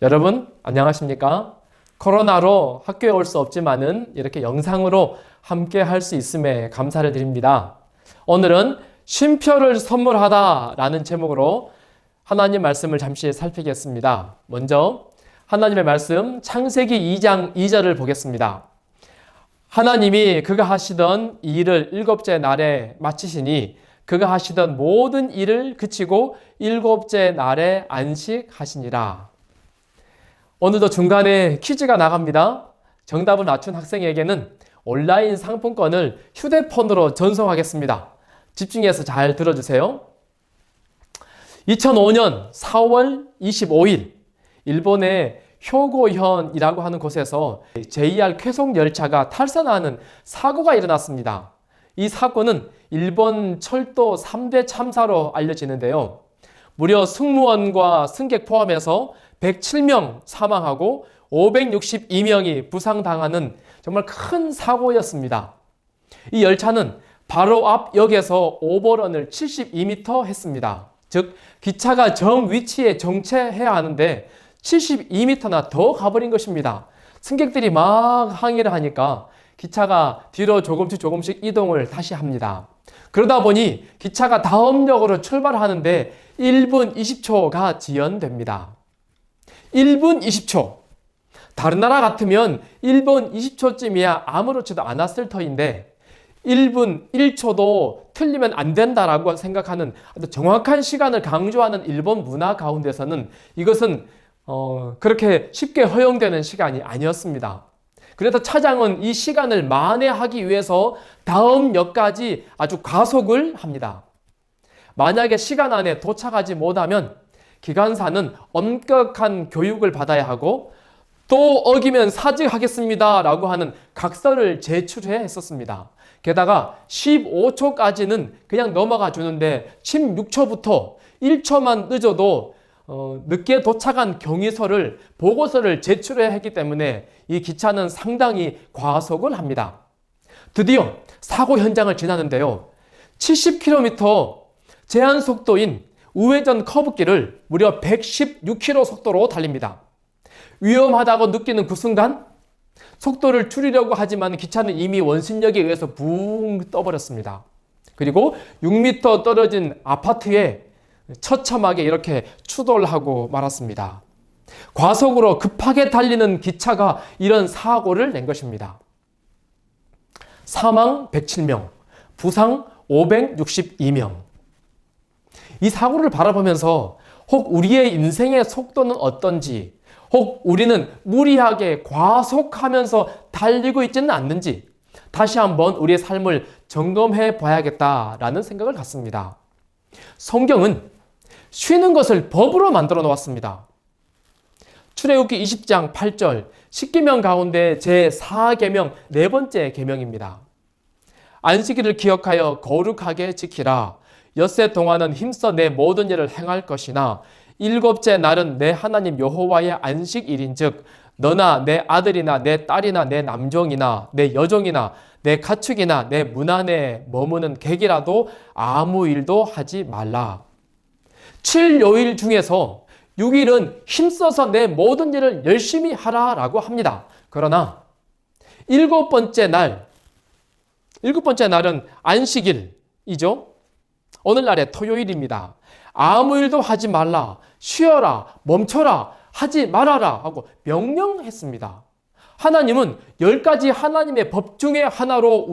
여러분 안녕하십니까? 코로나로 학교에 올 수 없지만은 이렇게 영상으로 함께 할 수 있음에 감사를 드립니다. 오늘은 쉼표를 선물하다 라는 제목으로 하나님 말씀을 잠시 살피겠습니다. 먼저 하나님의 말씀 창세기 2장 2절을 보겠습니다. 하나님이 그가 하시던 이 일을 일곱째 날에 마치시니 그가 하시던 모든 일을 그치고 일곱째 날에 안식하시니라. 오늘도 중간에 퀴즈가 나갑니다. 정답을 맞춘 학생에게는 온라인 상품권을 휴대폰으로 전송하겠습니다. 집중해서 잘 들어주세요. 2005년 4월 25일 일본의 효고현이라고 하는 곳에서 JR 쾌속 열차가 탈선하는 사고가 일어났습니다. 이 사고는 일본 철도 3대 참사로 알려지는데요. 무려 승무원과 승객 포함해서 107명 사망하고 562명이 부상당하는 정말 큰 사고였습니다. 이 열차는 바로 앞 역에서 오버런을 72m 했습니다. 즉 기차가 정 위치에 정체해야 하는데 72m나 더 가버린 것입니다. 승객들이 막 항의를 하니까 기차가 뒤로 조금씩 이동을 다시 합니다. 그러다 보니 기차가 다음 역으로 출발하는데 1분 20초가 지연됩니다. 1분 20초. 다른 나라 같으면 1분 20초쯤이야 아무렇지도 않았을 터인데 1분 1초도 틀리면 안 된다라고 생각하는 아주 정확한 시간을 강조하는 일본 문화 가운데서는 이것은 그렇게 쉽게 허용되는 시간이 아니었습니다. 그래서 차장은 이 시간을 만회하기 위해서 다음 역까지 아주 가속을 합니다. 만약에 시간 안에 도착하지 못하면 기관사는 엄격한 교육을 받아야 하고 또 어기면 사직하겠습니다 라고 하는 각서를 제출해야 했었습니다. 게다가 15초까지는 그냥 넘어가 주는데 16초부터 1초만 늦어도 늦게 도착한 경위서를 보고서를 제출해야 했기 때문에 이 기차는 상당히 과속을 합니다. 드디어 사고 현장을 지나는데요. 70km 제한 속도인 우회전 커브길을 무려 116km 속도로 달립니다. 위험하다고 느끼는 그 순간 속도를 줄이려고 하지만 기차는 이미 원심력에 의해서 붕 떠버렸습니다. 그리고 6m 떨어진 아파트에 처참하게 이렇게 추돌하고 말았습니다. 과속으로 급하게 달리는 기차가 이런 사고를 낸 것입니다. 사망 107명, 부상 562명. 이 사고를 바라보면서 혹 우리의 인생의 속도는 어떤지, 혹 우리는 무리하게 과속하면서 달리고 있지는 않는지 다시 한번 우리의 삶을 점검해 봐야겠다라는 생각을 갖습니다. 성경은 쉬는 것을 법으로 만들어 놓았습니다. 출애굽기 20장 8절 십계명 가운데 제4계명 네 번째 계명입니다. 안식일을 기억하여 거룩하게 지키라. 엿새 동안은 힘써 내 모든 일을 행할 것이나 일곱째 날은 내 하나님 여호와의 안식일인즉 너나 내 아들이나 내 딸이나 내 남종이나 내 여종이나 내 가축이나 내 문 안에 머무는 객이라도 아무 일도 하지 말라. 7요일 중에서 6일은 힘써서 내 모든 일을 열심히 하라라고 합니다. 그러나 일곱 번째 날은 안식일이죠. 오늘날의 토요일입니다. 아무 일도 하지 말라, 쉬어라, 멈춰라, 하지 말아라 하고 명령했습니다. 하나님은 10가지 하나님의 법 중에 하나로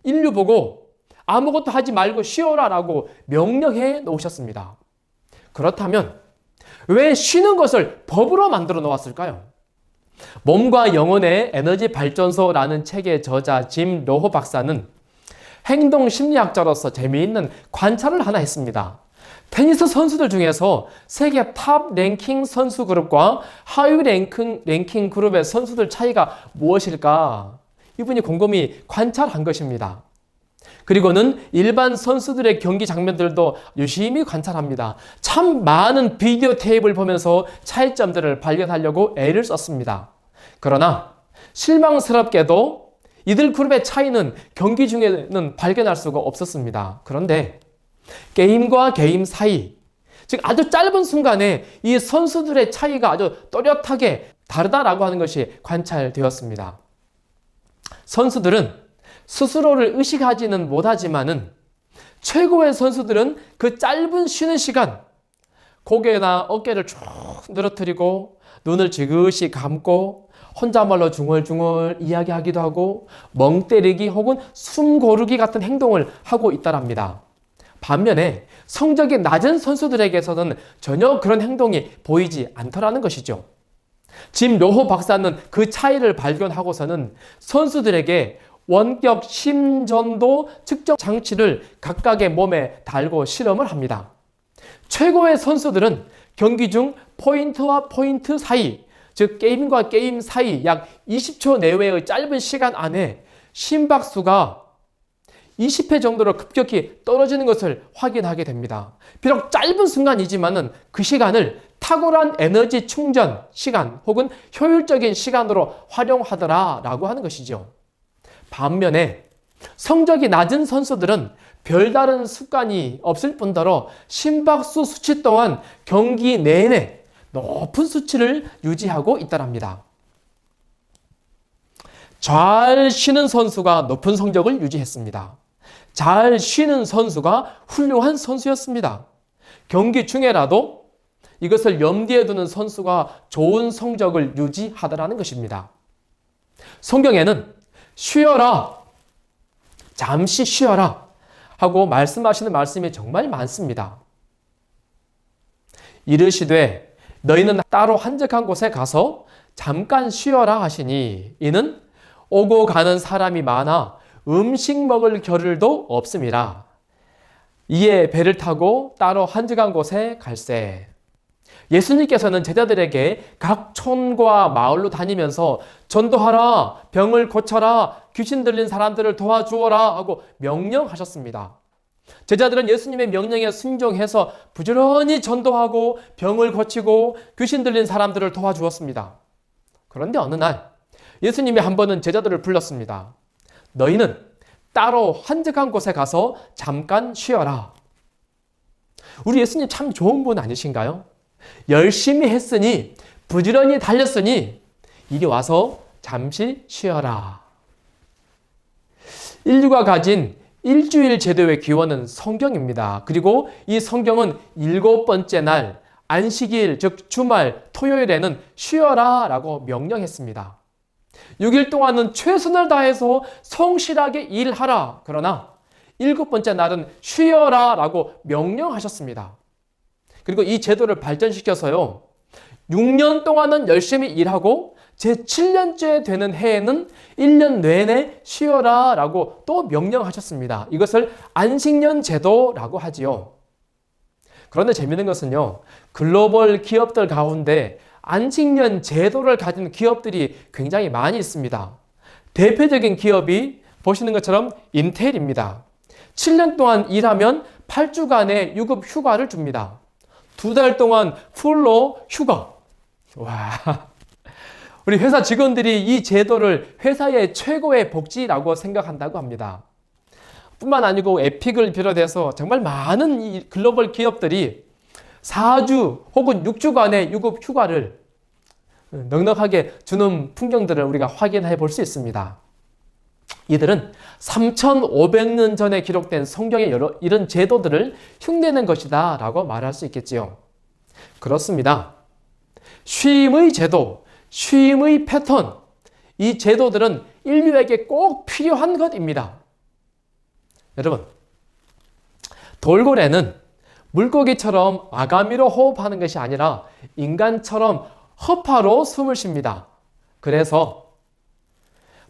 인류 보고 아무것도 하지 말고 쉬어라 라고 명령해 놓으셨습니다. 그렇다면 왜 쉬는 것을 법으로 만들어 놓았을까요? 몸과 영혼의 에너지 발전소라는 책의 저자 짐 로호 박사는 행동심리학자로서 재미있는 관찰을 하나 했습니다. 테니스 선수들 중에서 세계 탑 랭킹 선수 그룹과 하위 랭킹 그룹의 선수들 차이가 무엇일까? 이분이 곰곰이 관찰한 것입니다. 그리고는 일반 선수들의 경기 장면들도 유심히 관찰합니다. 참 많은 비디오 테이프를 보면서 차이점들을 발견하려고 애를 썼습니다. 그러나 실망스럽게도 이들 그룹의 차이는 경기 중에는 발견할 수가 없었습니다. 그런데 게임과 게임 사이 즉 아주 짧은 순간에 이 선수들의 차이가 아주 또렷하게 다르다라고 하는 것이 관찰되었습니다. 선수들은 스스로를 의식하지는 못하지만은 최고의 선수들은 그 짧은 쉬는 시간, 고개나 어깨를 쭉 늘어뜨리고 눈을 지그시 감고 혼자말로 중얼중얼 이야기하기도 하고 멍 때리기 혹은 숨 고르기 같은 행동을 하고 있다랍니다. 반면에 성적이 낮은 선수들에게서는 전혀 그런 행동이 보이지 않더라는 것이죠. 짐 료호 박사는 그 차이를 발견하고서는 선수들에게 원격 심전도 측정 장치를 각각의 몸에 달고 실험을 합니다. 최고의 선수들은 경기 중 포인트와 포인트 사이, 즉 게임과 게임 사이 약 20초 내외의 짧은 시간 안에 심박수가 20회 정도로 급격히 떨어지는 것을 확인하게 됩니다. 비록 짧은 순간이지만은 그 시간을 탁월한 에너지 충전 시간 혹은 효율적인 시간으로 활용하더라라고 하는 것이죠. 반면에 성적이 낮은 선수들은 별다른 습관이 없을 뿐더러 심박수 수치 또한 경기 내내 높은 수치를 유지하고 있다랍니다. 잘 쉬는 선수가 높은 성적을 유지했습니다. 잘 쉬는 선수가 훌륭한 선수였습니다. 경기 중에라도 이것을 염두에 두는 선수가 좋은 성적을 유지하더라는 것입니다. 성경에는 쉬어라, 잠시 쉬어라 하고 말씀하시는 말씀이 정말 많습니다. 이르시되 너희는 따로 한적한 곳에 가서 잠깐 쉬어라 하시니 이는 오고 가는 사람이 많아 음식 먹을 겨를도 없음이라. 이에 배를 타고 따로 한적한 곳에 갈새. 예수님께서는 제자들에게 각 촌과 마을로 다니면서 전도하라, 병을 고쳐라, 귀신 들린 사람들을 도와주어라 하고 명령하셨습니다. 제자들은 예수님의 명령에 순종해서 부지런히 전도하고 병을 고치고 귀신 들린 사람들을 도와주었습니다. 그런데 어느 날 예수님이 한 번은 제자들을 불렀습니다. 너희는 따로 한적한 곳에 가서 잠깐 쉬어라. 우리 예수님 참 좋은 분 아니신가요? 열심히 했으니, 부지런히 달렸으니 이리 와서 잠시 쉬어라. 인류가 가진 일주일 제도의 기원은 성경입니다. 그리고 이 성경은 7번째 날 안식일, 즉 주말 토요일에는 쉬어라 라고 명령했습니다. 6일 동안은 최선을 다해서 성실하게 일하라. 그러나 7번째 날은 쉬어라 라고 명령하셨습니다. 그리고 이 제도를 발전시켜서요, 6년 동안은 열심히 일하고 제7년째 되는 해에는 1년 내내 쉬어라 라고 또 명령하셨습니다. 이것을 안식년 제도라고 하지요. 그런데 재미있는 것은요, 글로벌 기업들 가운데 안식년 제도를 가진 기업들이 굉장히 많이 있습니다. 대표적인 기업이 보시는 것처럼 인텔입니다. 7년 동안 일하면 8주간의 유급 휴가를 줍니다. 2달 동안 풀로 휴가. 와, 우리 회사 직원들이 이 제도를 회사의 최고의 복지라고 생각한다고 합니다. 뿐만 아니고 에픽을 비롯해서 정말 많은 이 글로벌 기업들이 4주 혹은 6주간의 유급 휴가를 넉넉하게 주는 풍경들을 우리가 확인해 볼 수 있습니다. 이들은 3,500년 전에 기록된 성경의 이런 제도들을 흉내낸 것이다 라고 말할 수 있겠지요. 그렇습니다. 쉼의 제도, 쉼의 패턴, 이 제도들은 인류에게 꼭 필요한 것입니다. 여러분, 돌고래는 물고기처럼 아가미로 호흡하는 것이 아니라 인간처럼 허파로 숨을 쉽니다. 그래서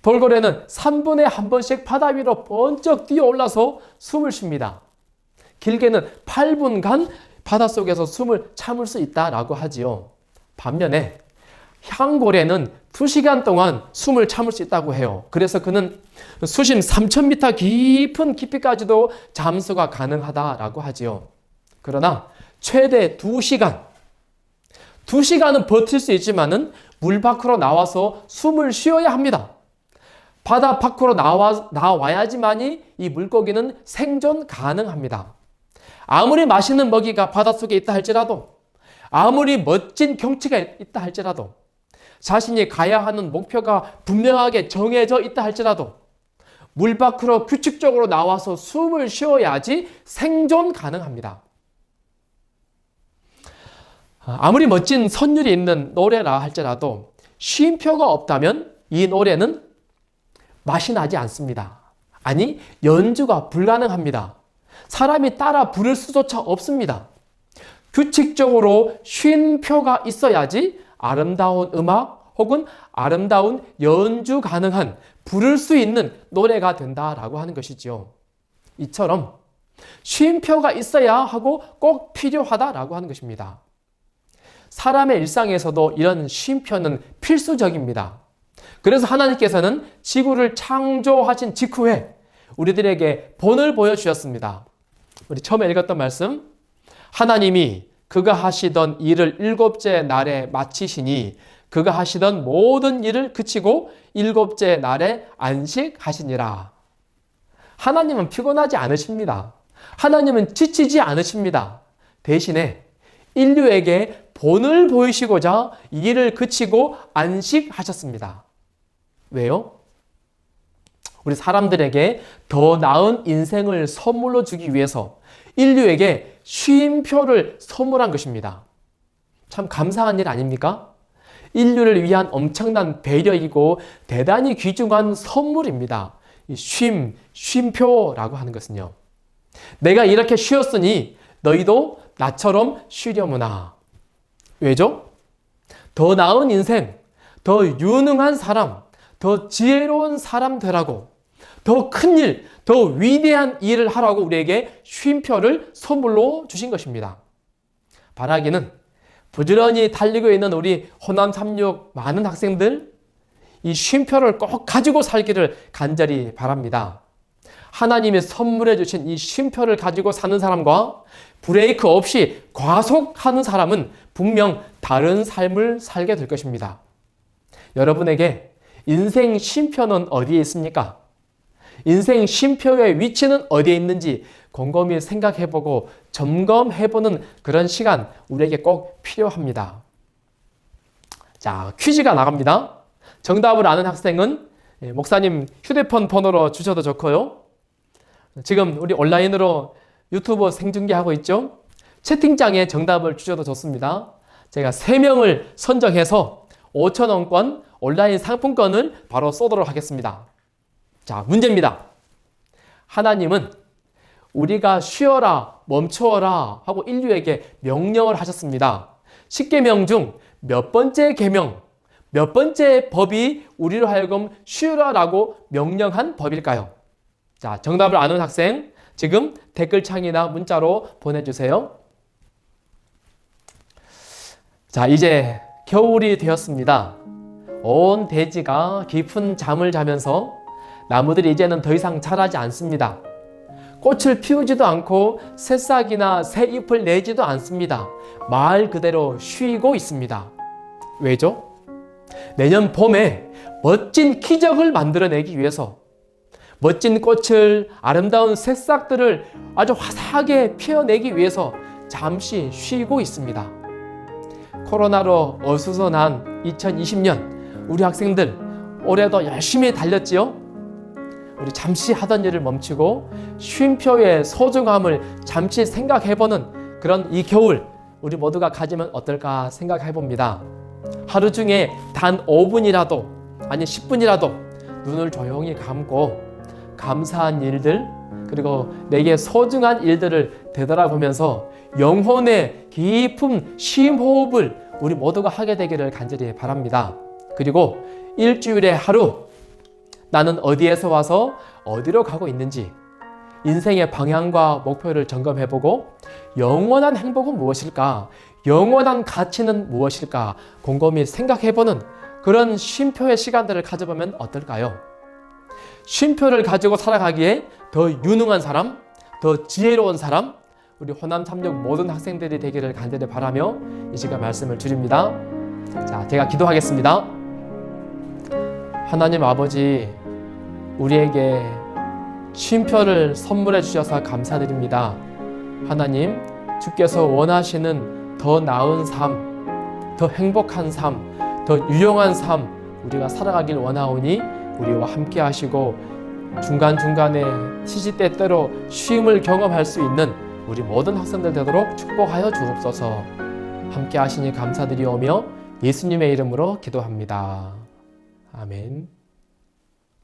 돌고래는 3분에 1번씩 바다 위로 번쩍 뛰어올라서 숨을 쉽니다. 길게는 8분간 바닷속에서 숨을 참을 수 있다라고 하지요. 반면에 향고래는 2시간 동안 숨을 참을 수 있다고 해요. 그래서 그는 수심 3,000m 깊은 깊이까지도 잠수가 가능하다라고 하지요. 그러나 최대 2시간, 2시간은 버틸 수 있지만은 물 밖으로 나와서 숨을 쉬어야 합니다. 바다 밖으로 나와야지만이 이 물고기는 생존 가능합니다. 아무리 맛있는 먹이가 바닷속에 있다 할지라도, 아무리 멋진 경치가 있다 할지라도, 자신이 가야 하는 목표가 분명하게 정해져 있다 할지라도 물 밖으로 규칙적으로 나와서 숨을 쉬어야지 생존 가능합니다. 아무리 멋진 선율이 있는 노래라 할지라도 쉼표가 없다면 이 노래는 맛이 나지 않습니다. 아니, 연주가 불가능합니다. 사람이 따라 부를 수조차 없습니다. 규칙적으로 쉼표가 있어야지 아름다운 음악 혹은 아름다운 연주 가능한 부를 수 있는 노래가 된다라고 하는 것이지요. 이처럼 쉼표가 있어야 하고 꼭 필요하다라고 하는 것입니다. 사람의 일상에서도 이런 쉼표는 필수적입니다. 그래서 하나님께서는 지구를 창조하신 직후에 우리들에게 본을 보여주셨습니다. 우리 처음에 읽었던 말씀, 하나님이 그가 하시던 일을 일곱째 날에 마치시니 그가 하시던 모든 일을 그치고 일곱째 날에 안식하시니라. 하나님은 피곤하지 않으십니다. 하나님은 지치지 않으십니다. 대신에 인류에게 본을 보이시고자 일을 그치고 안식하셨습니다. 왜요? 우리 사람들에게 더 나은 인생을 선물로 주기 위해서 인류에게 쉼표를 선물한 것입니다. 참 감사한 일 아닙니까? 인류를 위한 엄청난 배려이고 대단히 귀중한 선물입니다. 쉼표라고 하는 것은요. 내가 이렇게 쉬었으니 너희도 나처럼 쉬려무나. 왜죠? 더 나은 인생, 더 유능한 사람, 더 지혜로운 사람 되라고, 더 큰 일, 더 위대한 일을 하라고 우리에게 쉼표를 선물로 주신 것입니다. 바라기는 부지런히 달리고 있는 우리 호남 36 많은 학생들, 이 쉼표를 꼭 가지고 살기를 간절히 바랍니다. 하나님이 선물해 주신 이 쉼표를 가지고 사는 사람과 브레이크 없이 과속하는 사람은 분명 다른 삶을 살게 될 것입니다. 여러분에게 인생 쉼표는 어디에 있습니까? 인생 쉼표의 위치는 어디에 있는지 곰곰이 생각해보고 점검해보는 그런 시간 우리에게 꼭 필요합니다. 자, 퀴즈가 나갑니다. 정답을 아는 학생은 목사님 휴대폰 번호로 주셔도 좋고요. 지금 우리 온라인으로 유튜브 생중계하고 있죠? 채팅창에 정답을 주셔도 좋습니다. 제가 3명을 선정해서 5,000원권 온라인 상품권을 바로 쏘도록 하겠습니다. 자, 문제입니다. 하나님은 우리가 쉬어라, 멈추어라 하고 인류에게 명령을 하셨습니다. 10계명 중 몇 번째 계명, 몇 번째 법이 우리로 하여금 쉬어라라고 명령한 법일까요? 자, 정답을 아는 학생 지금 댓글창이나 문자로 보내주세요. 자, 이제 겨울이 되었습니다. 온 대지가 깊은 잠을 자면서 나무들이 이제는 더 이상 자라지 않습니다. 꽃을 피우지도 않고 새싹이나 새 잎을 내지도 않습니다. 말 그대로 쉬고 있습니다. 왜죠? 내년 봄에 멋진 기적을 만들어내기 위해서 멋진 꽃을, 아름다운 새싹들을 아주 화사하게 피어내기 위해서 잠시 쉬고 있습니다. 코로나로 어수선한 2020년 우리 학생들 올해도 열심히 달렸지요? 우리 잠시 하던 일을 멈추고 쉼표의 소중함을 잠시 생각해보는 그런 이 겨울 우리 모두가 가지면 어떨까 생각해봅니다. 하루 중에 단 5분이라도 아니 10분이라도 눈을 조용히 감고 감사한 일들 그리고 내게 소중한 일들을 되돌아보면서 영혼의 깊은 심호흡을 우리 모두가 하게 되기를 간절히 바랍니다. 그리고 일주일에 하루 나는 어디에서 와서 어디로 가고 있는지 인생의 방향과 목표를 점검해보고 영원한 행복은 무엇일까? 영원한 가치는 무엇일까? 곰곰이 생각해보는 그런 쉼표의 시간들을 가져보면 어떨까요? 쉼표를 가지고 살아가기에 더 유능한 사람, 더 지혜로운 사람, 우리 호남 36 모든 학생들이 되기를 간절히 바라며 이 시간 말씀을 드립니다. 자, 제가 기도하겠습니다. 하나님 아버지, 우리에게 쉼표를 선물해 주셔서 감사드립니다. 하나님, 주께서 원하시는 더 나은 삶, 더 행복한 삶, 더 유용한 삶 우리가 살아가길 원하오니 우리와 함께 하시고 중간중간에 시시때때로 쉼을 경험할 수 있는 우리 모든 학생들 되도록 축복하여 주옵소서. 함께 하시니 감사드리오며 예수님의 이름으로 기도합니다. 아멘.